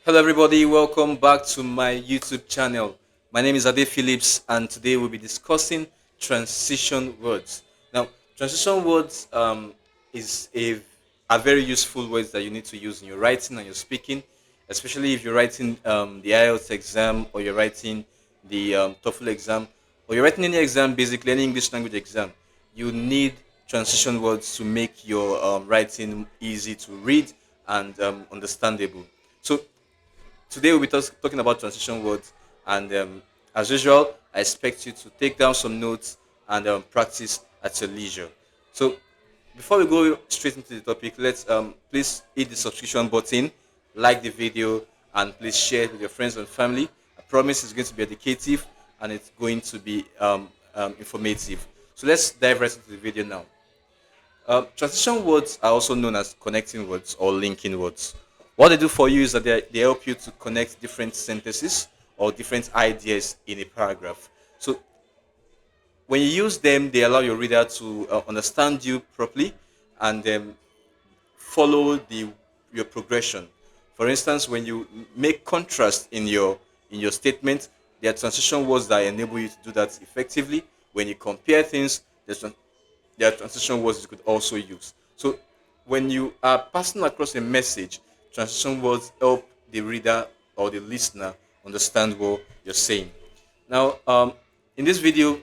Hello, everybody. Welcome back to my YouTube channel. My name is Ade Phillips, and today we'll be discussing transition words. Now, transition words is a very useful words that you need to use in your writing and your speaking, especially if you're writing the IELTS exam or you're writing the TOEFL exam or you're writing any exam, basically any English language exam. You need transition words to make your writing easy to read and understandable. So today we'll be talking about transition words, and as usual, I expect you to take down some notes and practice at your leisure. So before we go straight into the topic, let's please hit the subscription button, like the video, and please share it with your friends and family. I promise it's going to be educative and it's going to be informative. So let's dive right into the video now. Transition words are also known as connecting words or linking words. What they do for you is that they help you to connect different sentences or different ideas in a paragraph. So when you use them, they allow your reader to understand you properly and follow your progression. For instance, when you make contrast in your statement, there are transition words that enable you to do that effectively. When you compare things, there are transition words you could also use. So when you are passing across a message, transition words help the reader or the listener understand what you're saying. Now, in this video,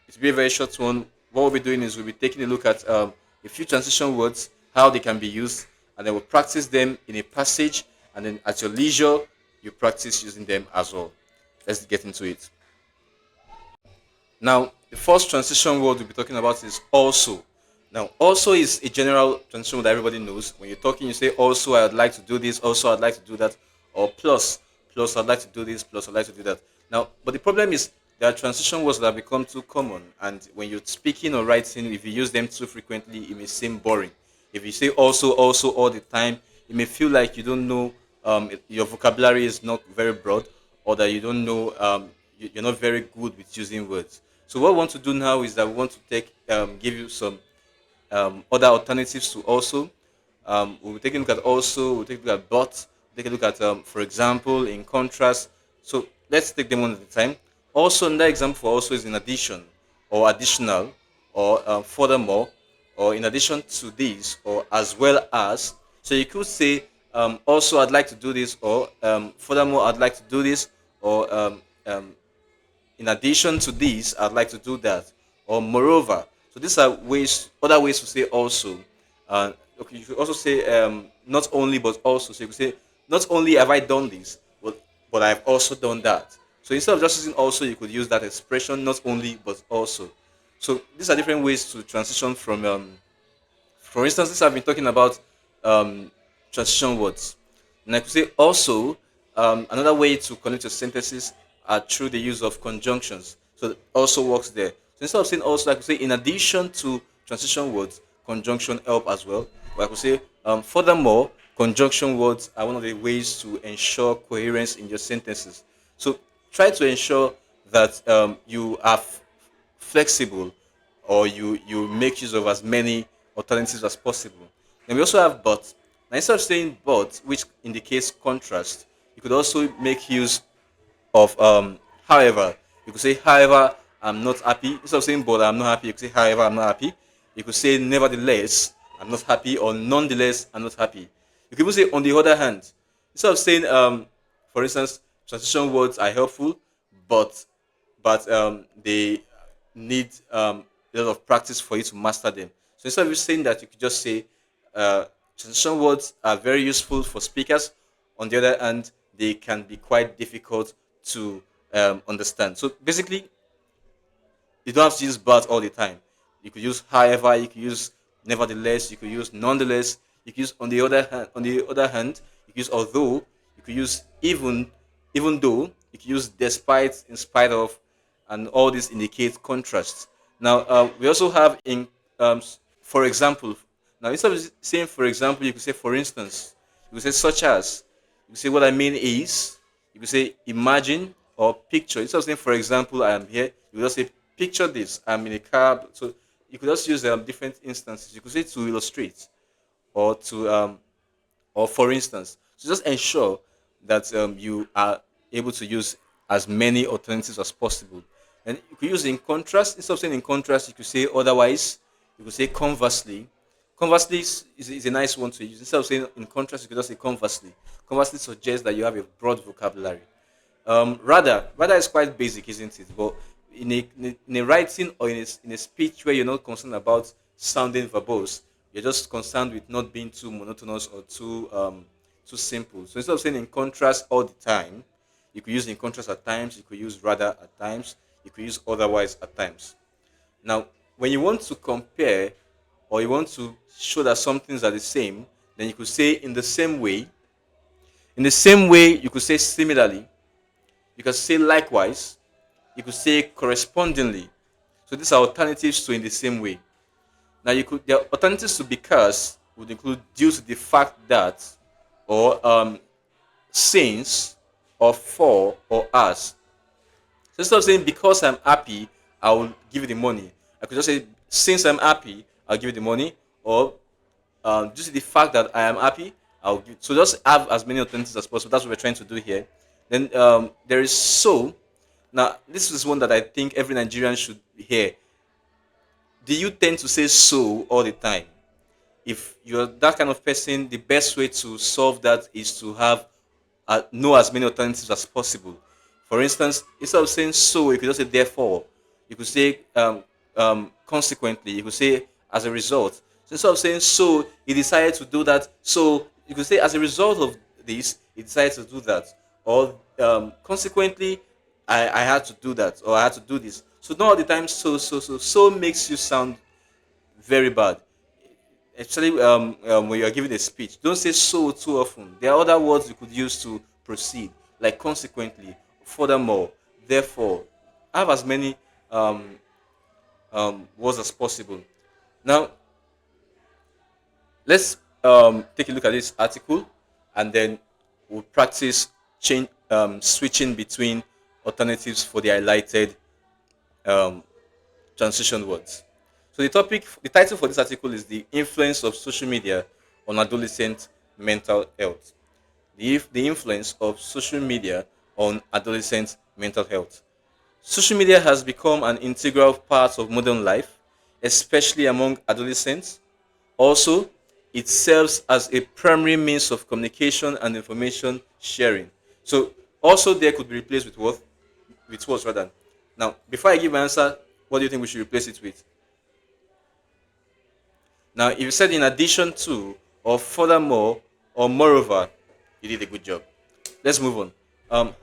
it's be a very short one. What we'll be doing is we'll be taking a look at a few transition words, how they can be used, and then we'll practice them in a passage, and then at your leisure, you practice using them as well. Let's get into it. Now, the first transition word we'll be talking about is also. Now, also is a general transition word that everybody knows. When you're talking, you say also I'd like to do this, also I'd like to do that, or plus, plus I'd like to do this, plus I'd like to do that. Now, but the problem is there are transition words that have become too common, and when you're speaking or writing, if you use them too frequently, it may seem boring. If you say also, also all the time, it may feel like you don't know, your vocabulary is not very broad, or that you don't know, you're not very good with using words. So what we want to do now is that we want to give you some other alternatives to also. We'll take a look at also, we'll take a look at but, take a look at, for example, in contrast. So let's take them one at a time. Also, another example for also is in addition, or additional, or furthermore, or in addition to this, or as well as. So you could say, also, I'd like to do this, or furthermore, I'd like to do this, or in addition to this, I'd like to do that, or moreover. So these are other ways to say also. Okay, you could also say not only but also. So you could say not only have I done this, but I've also done that. So instead of just using also, you could use that expression not only but also. So these are different ways to transition from. For instance, this I've been talking about um, transition words. And I could say also, another way to connect your sentences are through the use of conjunctions. So it also works there. So instead of saying also, I could say in addition to transition words, conjunction help as well. Or I could say furthermore, conjunction words are one of the ways to ensure coherence in your sentences. So try to ensure that you are flexible, or you make use of as many alternatives as possible. Then we also have but. Now instead of saying but, which indicates contrast, you could also make use of however. You could say however I'm not happy. Instead of saying but I'm not happy, you could say however I'm not happy. You could say nevertheless I'm not happy, or nonetheless I'm not happy. You could even say on the other hand. Instead of saying for instance, transition words are helpful, but they need a lot of practice for you to master them. So instead of saying that, you could just say transition words are very useful for speakers. On the other hand, they can be quite difficult to understand. So basically, you don't have to use but all the time. You could use however, you could use nevertheless, you could use nonetheless, you could use on the other hand, you could use although, you could use even though, you could use despite, in spite of, and all these indicate contrast. Now we also have in for example. Now instead of saying for example, you could say for instance, you could say such as, you could say what I mean is, you could say imagine or picture. Instead of saying for example I am here, you could just say picture this, I'm in a car. So you could just use different instances. You could say to illustrate, or to or for instance. So just ensure that you are able to use as many alternatives as possible. And you could use in contrast. Instead of saying in contrast, you could say otherwise. You could say conversely. Conversely is a nice one to use. Instead of saying in contrast, you could just say conversely. Conversely suggests that you have a broad vocabulary. Rather is quite basic, isn't it? But in a writing or in a speech where you're not concerned about sounding verbose, you're just concerned with not being too monotonous or too simple. So instead of saying in contrast all the time, you could use in contrast at times. You could use rather at times. You could use otherwise at times. Now, when you want to compare or you want to show that some things are the same, then you could say in the same way. In the same way, you could say similarly. You could say likewise. You could say correspondingly. So these are alternatives to in the same way. Now you could the alternatives to because would include due to the fact that, or since, or for, or as. So instead of saying because I'm happy, I will give you the money. I could just say since I'm happy, I'll give you the money, or due to the fact that I am happy, I'll give. So just have as many alternatives as possible. That's what we're trying to do here. Then there is so. Now this is one that I think every Nigerian should hear. Do you tend to say so all the time? If you're that kind of person, the best way to solve that is to have know as many alternatives as possible. For instance, instead of saying so, you could just say therefore. You could say consequently. You could say as a result. So instead of saying so, he decided to do that. So you could say as a result of this, he decided to do that. Or consequently, I had to do that, or I had to do this. So not all the time. So makes you sound very bad, especially when you are giving a speech. Don't say so too often. There are other words you could use to proceed, like consequently, furthermore, therefore. Have as many words as possible. Now, let's take a look at this article, and then we'll practice change switching between alternatives for the highlighted um, transition words. So the title for this article is the influence of social media on adolescent mental health. The influence of social media on adolescent mental health. Social media has become an integral part of modern life, especially among adolescents. Also, it serves as a primary means of communication and information sharing. So, also there could be replaced with what? With what rather? Now, before I give my answer, what do you think we should replace it with? Now, if you said in addition to, or furthermore, or moreover, you did a good job. Let's move on.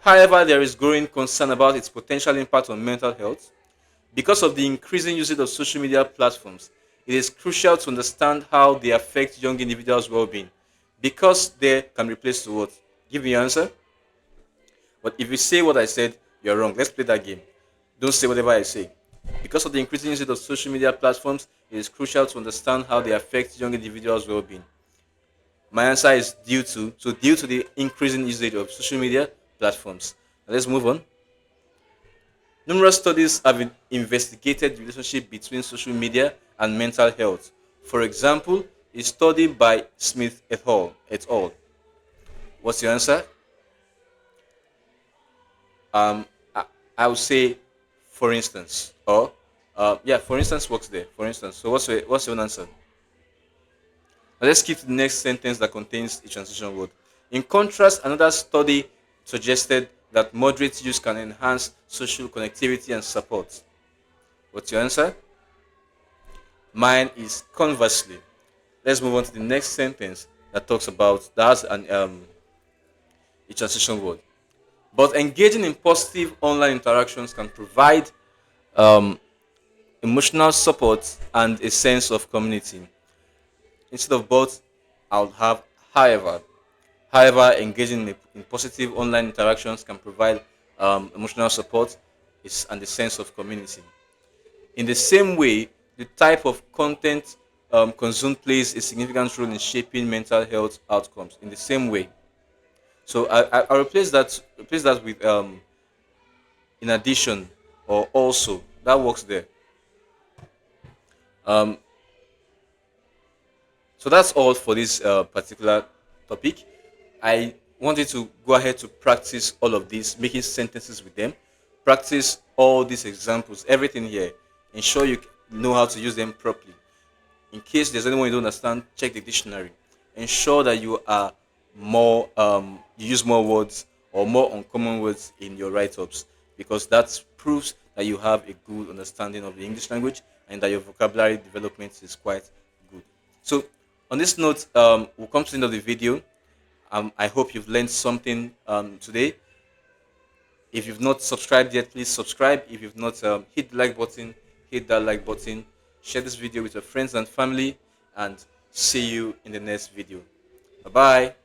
However, there is growing concern about its potential impact on mental health. Because of the increasing usage of social media platforms, it is crucial to understand how they affect young individuals' well being. Because they can replace to what? Give me your answer. But if you say what I said, you're wrong. Let's play that game. Don't say whatever I say. Because of the increasing usage of social media platforms, it is crucial to understand how they affect young individuals' well-being. My answer is due to the increasing usage of social media platforms. Now let's move on. Numerous studies have investigated the relationship between social media and mental health. For example, a study by Smith et al. What's your answer? Um, I, I would say, for instance, or yeah, for instance works there. For instance, so what's your answer? Now let's skip to the next sentence that contains a transition word. In contrast, another study suggested that moderate use can enhance social connectivity and support. What's your answer? Mine is conversely. Let's move on to the next sentence that talks about that has a transition word. But engaging in positive online interactions can provide emotional support and a sense of community. Instead of both, I would have however. However, engaging in positive online interactions can provide emotional support and a sense of community. In the same way, the type of content consumed plays a significant role in shaping mental health outcomes. In the same way, so I replace that with in addition or also. That works there. Um, so that's all for this particular topic. I want you to go ahead to practice all of this, making sentences with them. Practice all these examples, everything here. Ensure you know how to use them properly. In case there's anyone you don't understand, check the dictionary. Ensure that you are more you use more words or more uncommon words in your write-ups, because that proves that you have a good understanding of the English language and that your vocabulary development is quite good. So on this note, we'll come to the end of the video. I hope you've learned something today. If you've not subscribed yet, please subscribe. If you've not hit the like button, hit that like button. Share this video with your friends and family, and see you in the next video. Bye bye.